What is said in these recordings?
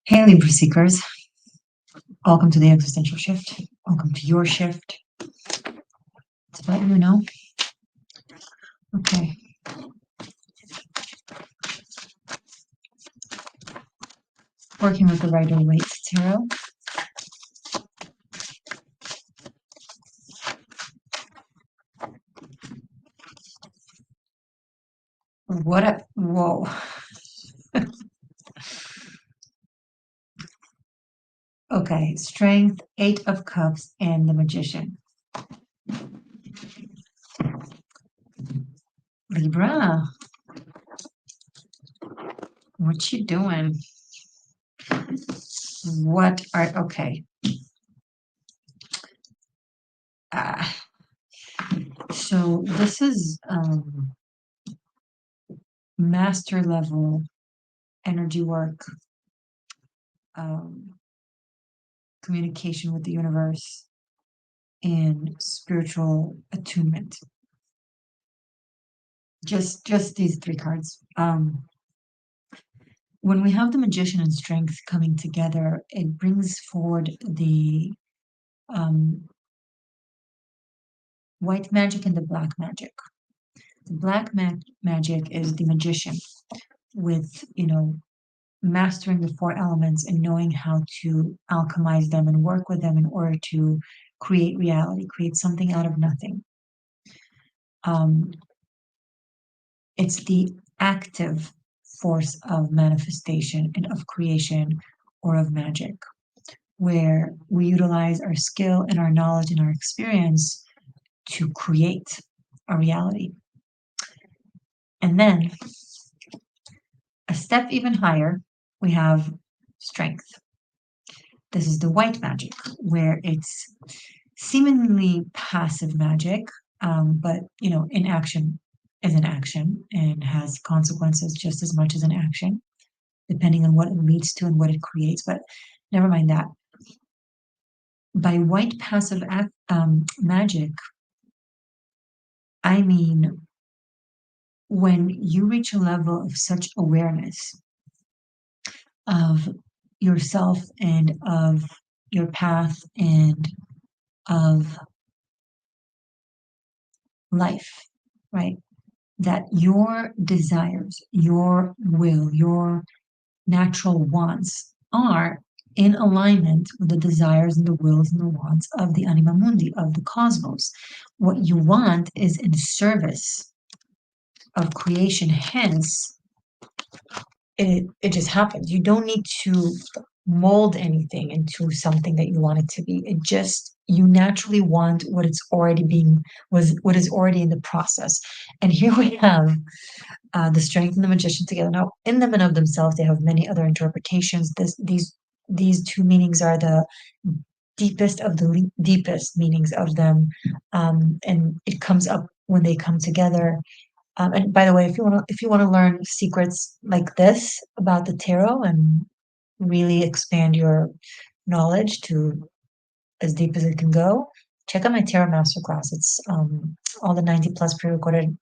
Hey, Libra seekers. Welcome to the existential shift. Welcome to your shift. It's about you now. Okay. Working with the Rider-Waite Tarot. What a whoa. Okay, Strength, 8 of Cups, and the Magician. Libra, what you doing? What are okay? So this is master level energy work, communication with the universe, and spiritual attunement. Just these 3 cards. When we have the Magician and Strength coming together, it brings forward the white magic and the black magic. The black magic is the Magician with, mastering the 4 elements and knowing how to alchemize them and work with them in order to create reality, create something out of nothing. It's the active force of manifestation and of creation or of magic, where we utilize our skill and our knowledge and our experience to create a reality. And then a step even higher, we have strength. This is the white magic, where it's seemingly passive magic, but inaction is an action and has consequences just as much as an action, depending on what it leads to and what it creates. But never mind that. By white passive magic, I mean when you reach a level of such awareness of yourself and of your path and of life, right? That your desires, your will, your natural wants are in alignment with the desires and the wills and the wants of the anima mundi, of the cosmos. What you want is in service of creation. Hence, it just happens. You don't need to mold anything into something that you want it to be. It just, you naturally want what is already in the process. And here we have the Strength and the Magician together. Now, in them and of themselves, they have many other interpretations. These 2 meanings are the deepest of the deepest meanings of them, and it comes up when they come together. And by the way, if you want to learn secrets like this about the tarot and really expand your knowledge to as deep as it can go, check out my tarot masterclass. It's all the 90 plus pre-recorded,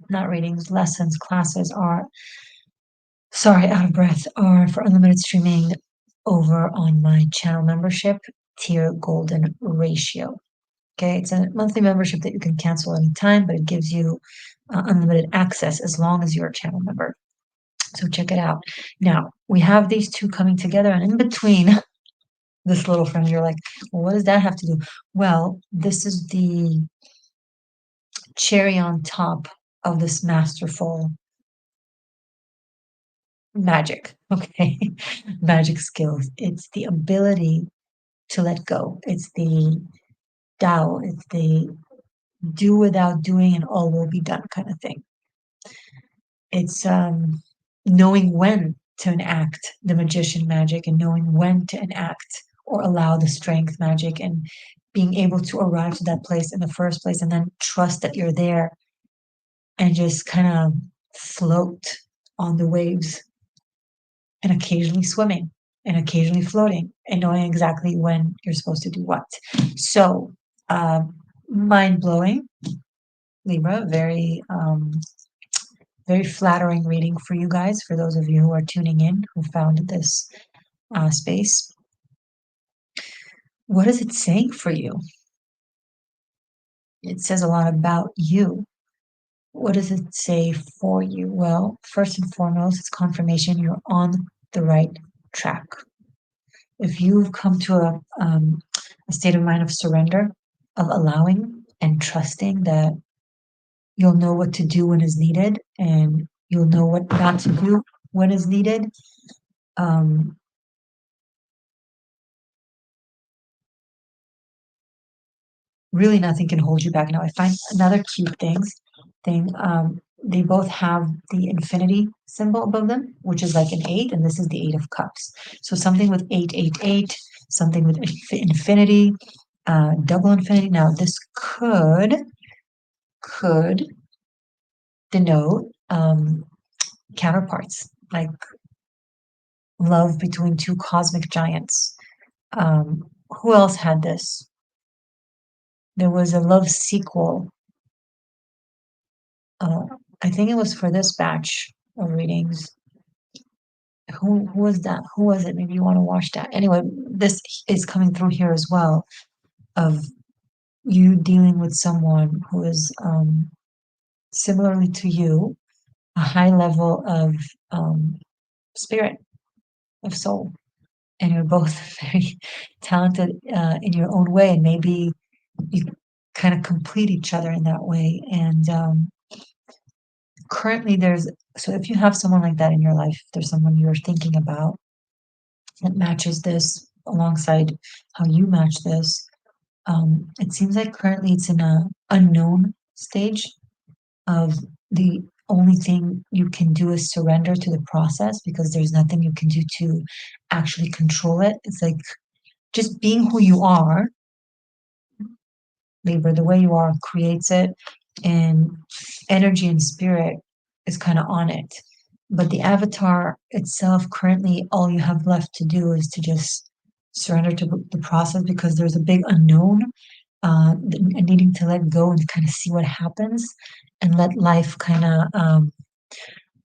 not readings, lessons, classes are, out of breath, are for unlimited streaming over on my channel membership tier golden ratio. Okay, it's a monthly membership that you can cancel anytime, but it gives you unlimited access as long as you're a channel member. So check it out. Now, we have these 2 coming together, and in between this little friend, you're like, well, what does that have to do? Well, this is the cherry on top of this masterful magic, okay? Magic skills. It's the ability to let go. It's the Tao. It's the do without doing and all will be done kind of thing. It's knowing when to enact the magician magic and knowing when to enact or allow the strength magic and being able to arrive to that place in the first place and then trust that you're there and just kind of float on the waves and occasionally swimming and occasionally floating and knowing exactly when you're supposed to do what. So, mind blowing, Libra, very very flattering reading for you guys, for those of you who are tuning in, who found this space. What is it saying for you? It says a lot about you. What does it say for you? Well, first and foremost, it's confirmation you're on the right track. If you've come to a state of mind of surrender, of allowing and trusting that you'll know what to do when is needed, and you'll know what not to do when is needed, really nothing can hold you back now. I find another cute thing, they both have the infinity symbol above them, which is like an 8, and this is the 8 of cups. So something with 888, something with infinity, double infinity. Now this could denote counterparts, like love between two cosmic giants. Who else had this? There was a love sequel. I think it was for this batch of readings. Who was that? Who was it? Maybe you want to watch that. Anyway, this is coming through here as well, of you dealing with someone who is similarly to you, a high level of spirit, of soul, and you're both very talented in your own way, and maybe you kind of complete each other in that way. And currently, so if you have someone like that in your life, if there's someone you're thinking about that matches this alongside how you match this, it seems like currently it's in a unknown stage of the only thing you can do is surrender to the process, because there's nothing you can do to actually control it. It's like just being who you are, Libra, the way you are creates it, and energy and spirit is kind of on it. But the avatar itself, currently, all you have left to do is to just surrender to the process, because there's a big unknown, and needing to let go and kind of see what happens, and let life kind of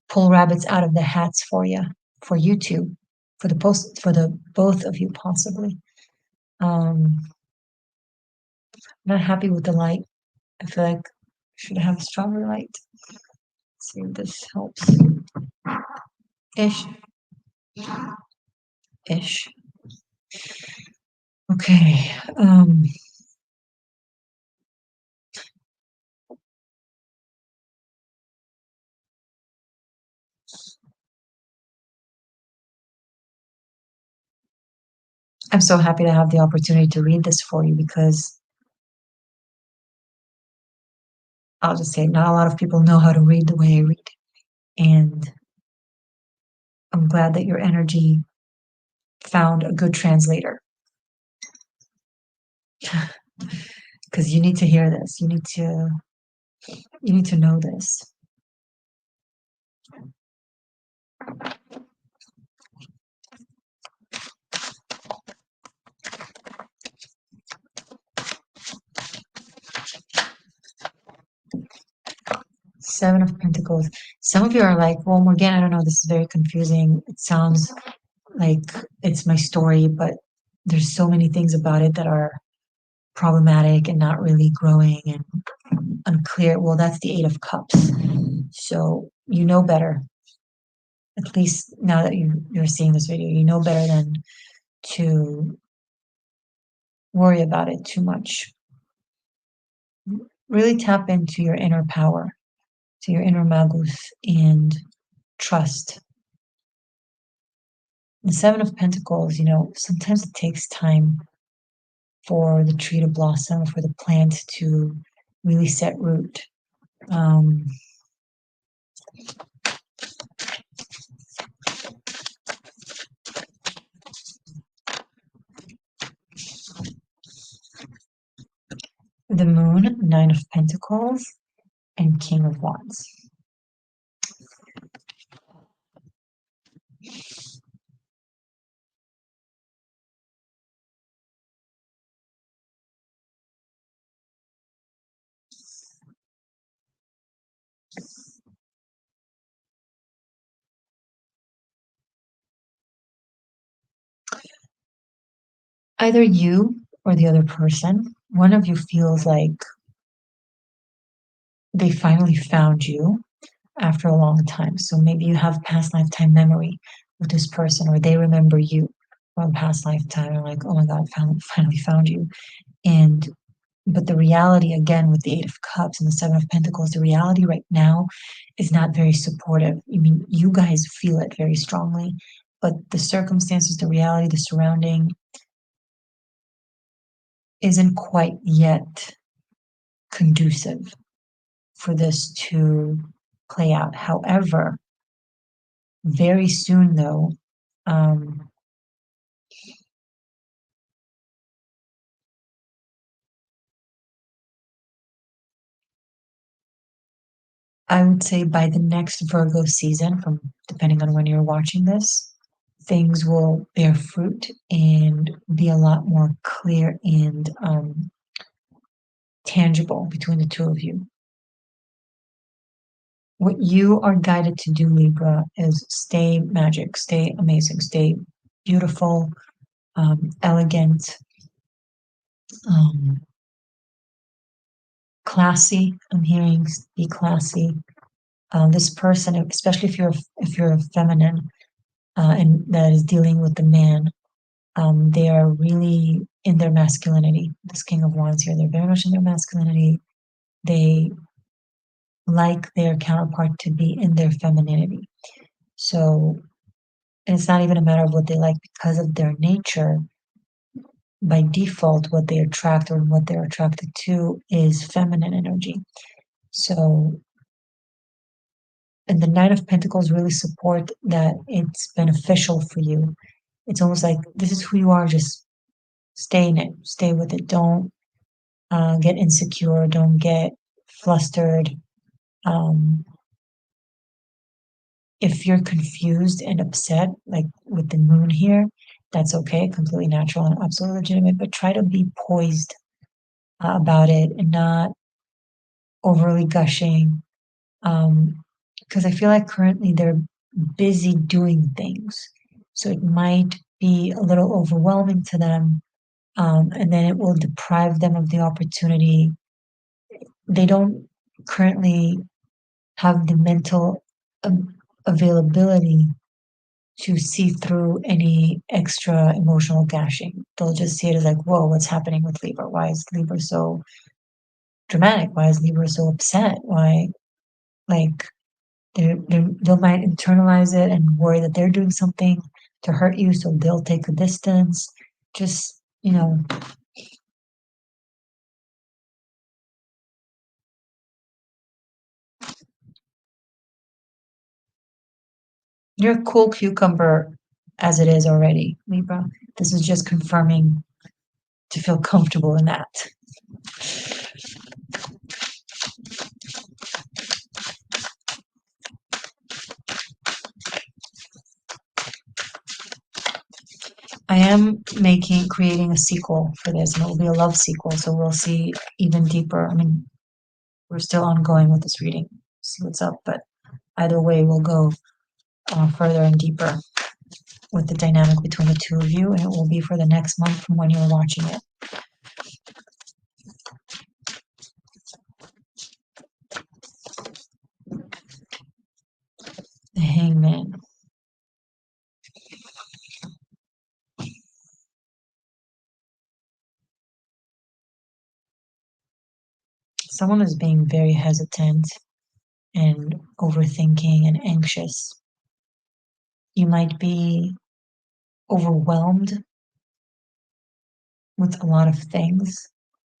pull rabbits out of the hats for you two, for the both of you possibly. I'm not happy with the light. I feel like I should have a stronger light. Let's see if this helps. Ish. Ish. Okay. I'm so happy to have the opportunity to read this for you, because I'll just say not a lot of people know how to read the way I read. And I'm glad that your energy found a good translator, because you need to hear this. You need to know this. Seven of Pentacles. Some of you are like, well, Morgainne, I don't know, this is very confusing. It sounds like it's my story, but there's so many things about it that are problematic and not really growing and unclear. Well, that's the Eight of Cups. So you know better. At least now that you're seeing this video, you know better than to worry about it too much. Really tap into your inner power, to your inner magus, and trust. The Seven of Pentacles, sometimes it takes time for the tree to blossom, for the plant to really set root. The Moon, Nine of Pentacles, and King of Wands. either you or the other person, one of you feels like they finally found you after a long time. So maybe you have past lifetime memory with this person, or they remember you from past lifetime and like, oh my God, finally found you. And but the reality, again, with the Eight of Cups and the Seven of Pentacles, the reality right now is not very supportive. I mean, you guys feel it very strongly, but the circumstances, the reality, the surrounding isn't quite yet conducive for this to play out. However, very soon, though, I would say by the next Virgo season, from depending on when you're watching this, things will bear fruit and be a lot more clear and tangible between the two of you. What you are guided to do, Libra, is stay magic, stay amazing, stay beautiful, elegant, classy. I'm hearing be classy. This person, especially if you're a feminine and that is dealing with the man, they are really in their masculinity. This King of Wands here, they're very much in their masculinity. They like their counterpart to be in their femininity. So, and it's not even a matter of what they like because of their nature. By default, what they attract or what they're attracted to is feminine energy. So, and the Nine of Pentacles really support that it's beneficial for you. It's almost like this is who you are, just stay in it, stay with it. Don't get insecure, don't get flustered. If you're confused and upset, like with the moon here, that's okay, completely natural and absolutely legitimate, but try to be poised about it and not overly gushing. Because I feel like currently they're busy doing things. So it might be a little overwhelming to them, and then it will deprive them of the opportunity. They don't currently have the mental availability to see through any extra emotional gashing. They'll just see it as like, whoa, what's happening with Libra? Why is Libra so dramatic? Why is Libra so upset? Why, like, they might internalize it and worry that they're doing something to hurt you, so they'll take a distance. Just, you're a cool cucumber as it is already, Libra. This is just confirming to feel comfortable in that. I am creating a sequel for this, and it will be a love sequel, so we'll see even deeper. I mean, we're still ongoing with this reading, see what's up, but either way, we'll go further and deeper with the dynamic between the two of you, and it will be for the next month from when you're watching it. The Hangman. Someone is being very hesitant and overthinking and anxious. You might be overwhelmed with a lot of things,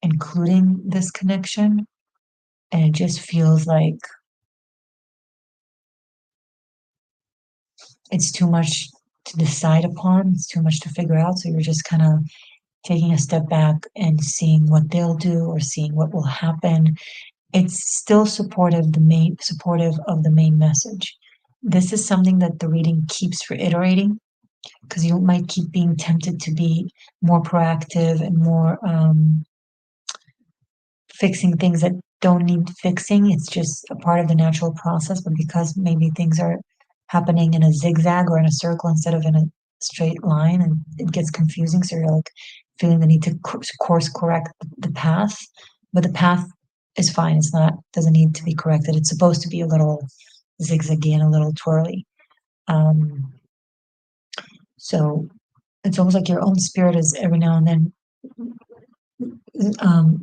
including this connection, and it just feels like it's too much to decide upon, it's too much to figure out, so you're just kind of taking a step back and seeing what they'll do or seeing what will happen. It's still supportive of the main message. This is something that the reading keeps reiterating because you might keep being tempted to be more proactive and more fixing things that don't need fixing. It's just a part of the natural process, but because maybe things are happening in a zigzag or in a circle instead of in a straight line, and it gets confusing. So you're like feeling the need to course correct the path, but the path is fine. It's not, doesn't need to be corrected. It's supposed to be a little zigzaggy and a little twirly. So it's almost like your own spirit is every now and then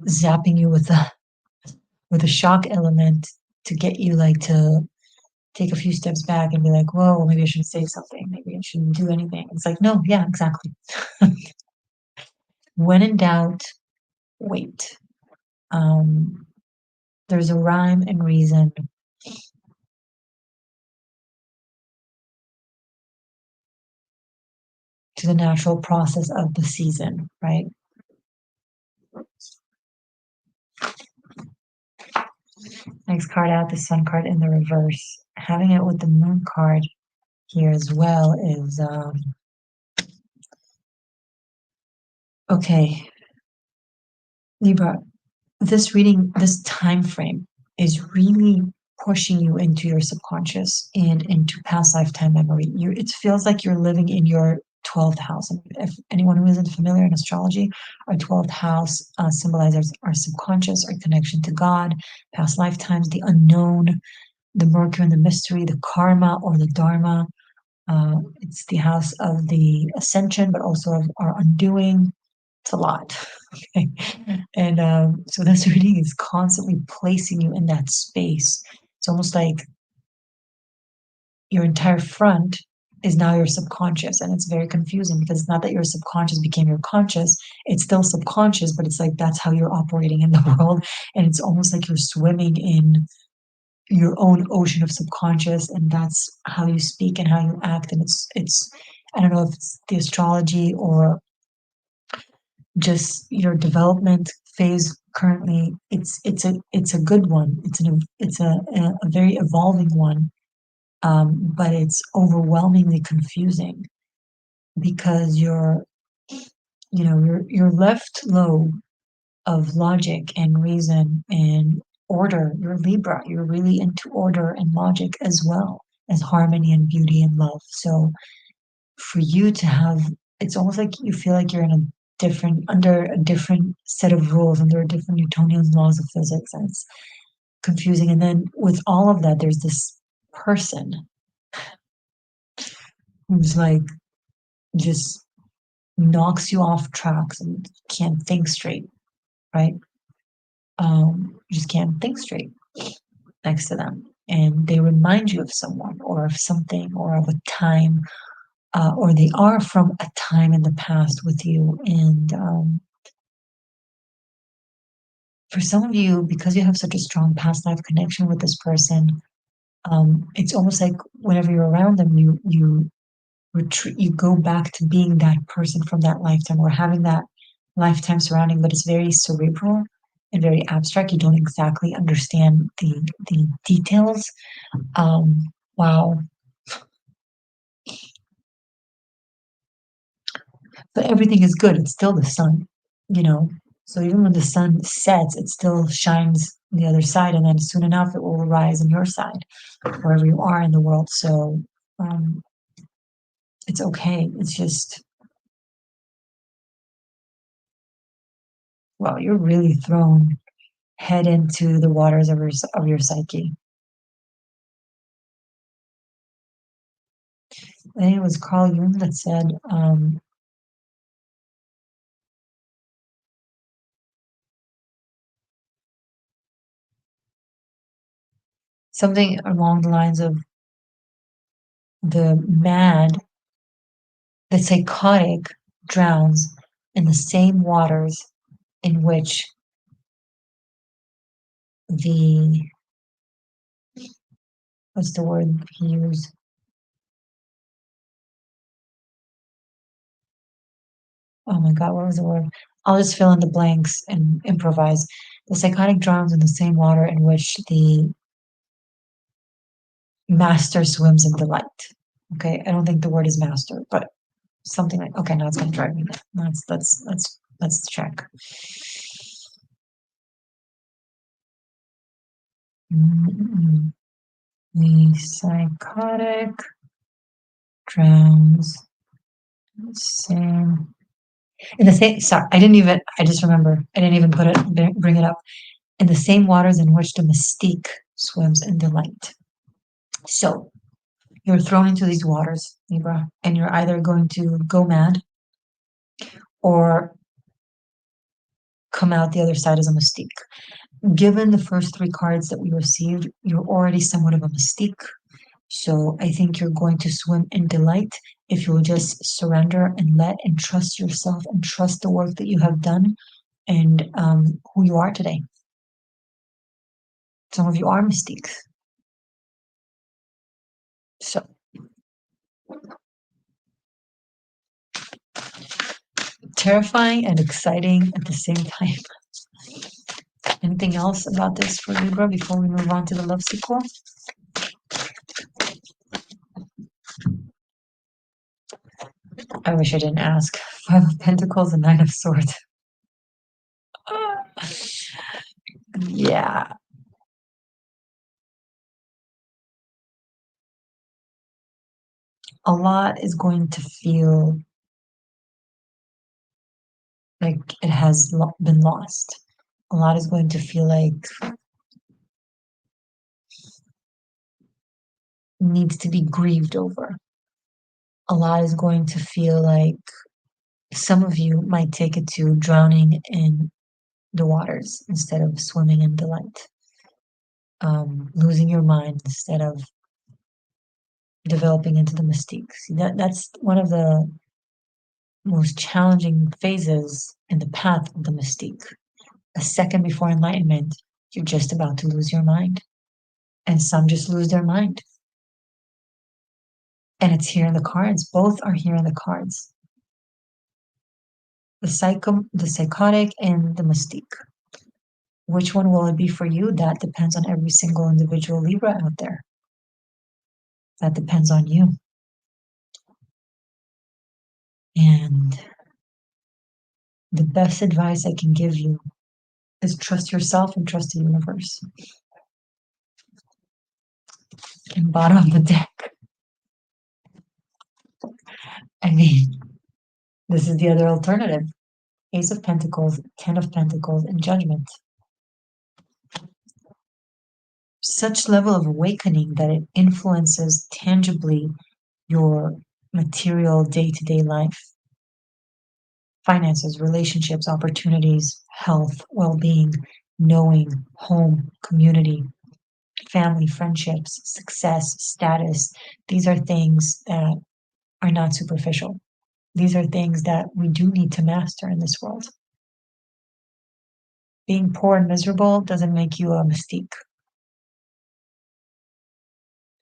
zapping you with a shock element to get you like to take a few steps back and be like, whoa, maybe I shouldn't say something. Maybe I shouldn't do anything. It's like, no, yeah, exactly. When in doubt, wait. There's a rhyme and reason to the natural process of the season, right? Next card out, the Sun card in the reverse. Having it with the Moon card here as well is okay. Libra, this reading, this time frame is really pushing you into your subconscious and into past lifetime memory. It feels like you're living in your 12th house. And if anyone who isn't familiar in astrology, our 12th house symbolizes our subconscious, our connection to God, past lifetimes, the unknown, the Mercury and the mystery, the karma or the dharma. It's the house of the ascension, but also of our undoing. It's a lot. Okay. And so this reading is constantly placing you in that space. It's almost like your entire front is now your subconscious, and it's very confusing because it's not that your subconscious became your conscious. It's still subconscious, but it's like that's how you're operating in the world, and it's almost like you're swimming in your own ocean of subconscious, and that's how you speak and how you act. And it's I don't know if it's the astrology or just your development phase currently. It's a good one. It's a very evolving one, but it's overwhelmingly confusing because your left lobe of logic and reason and order, you're Libra, you're really into order and logic as well as harmony and beauty and love. So for you to have, it's almost like you feel like you're in under a different set of rules, under a different Newtonian laws of physics, and it's confusing. And then with all of that, there's this person who's like just knocks you off tracks and can't think straight, right? You just can't think straight next to them. And they remind you of someone or of something or of a time, or they are from a time in the past with you. And for some of you, because you have such a strong past life connection with this person, it's almost like whenever you're around them, you retreat, you go back to being that person from that lifetime or having that lifetime surrounding, but it's very cerebral and very abstract. You don't exactly understand the details. Wow. But everything is good. It's still the sun, you know. So even when the sun sets, it still shines on the other side, and then soon enough it will rise on your side, wherever you are in the world. So um, it's okay. It's just, well, you're really thrown head into the waters of your psyche. I think it was Carl Jung that said, something along the lines of the mad, the psychotic drowns in the same waters in which the, what's the word he used? Oh my God, what was the word? I'll just fill in the blanks and improvise. The psychotic drowns in the same water in which the master swims in delight. Okay, I don't think the word is master, but something like, okay, now it's gonna drive me. Let's check. The psychotic drowns Same. In the same, sorry, I just remember, I didn't even bring it up. In the same waters in which the mystique swims in delight. So you're thrown into these waters, Libra, and you're either going to go mad or come out the other side as a mystique. Given the first three cards that we received, you're already somewhat of a mystique. So I think you're going to swim in delight if you'll just surrender and let and trust yourself and trust the work that you have done and who you are today. Some of you are mystiques. So terrifying and exciting at the same time. Anything else about this for Libra before we move on to the love sequel? I wish I didn't ask. Five of Pentacles and Nine of Swords. Yeah. A lot is going to feel like it has been lost. A lot is going to feel like needs to be grieved over. A lot is going to feel like some of you might take it to drowning in the waters instead of swimming in delight. Losing your mind instead of developing into the mystique. See, that's one of the most challenging phases in the path of the mystique. A second before enlightenment, you're just about to lose your mind. And some just lose their mind. And it's here in the cards. Both are here in the cards. The psychotic and the mystique. Which one will it be for you? That depends on every single individual Libra out there. That depends on you. And the best advice I can give you is trust yourself and trust the universe. And bottom of the deck. I mean, this is the other alternative. Ace of Pentacles, Ten of Pentacles, and Judgment. Such level of awakening that it influences tangibly your material day-to-day life. Finances, relationships, opportunities, health, well-being, knowing, home, community, family, friendships, success, status. These are things that are not superficial. These are things that we do need to master in this world. Being poor and miserable doesn't make you a mystique.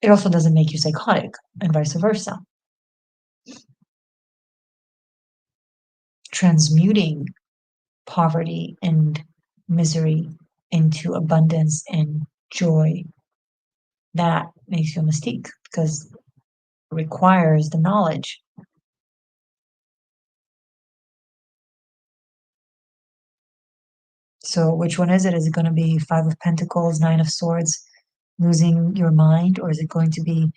It also doesn't make you psychotic, and vice versa. Transmuting poverty and misery into abundance and joy, that makes you a mystique because it requires the knowledge. So which one is it? Is it going to be Five of Pentacles, Nine of Swords, losing your mind? Or is it going to be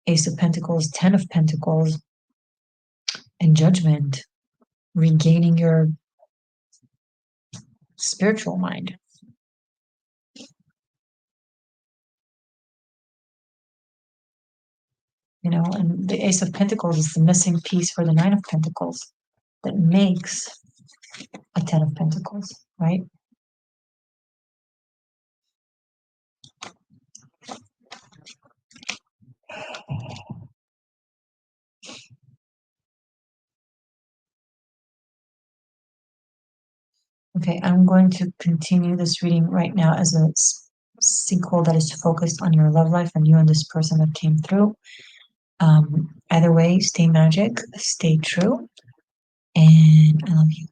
Ace of Pentacles, Ten of Pentacles, and Judgment, regaining your spiritual mind? You know, and the Ace of Pentacles is the missing piece for the Nine of Pentacles that makes a Ten of Pentacles, right? Okay, I'm going to continue this reading right now as a sequel that is focused on your love life and you and this person that came through. Either way, stay magic, stay true, and I love you.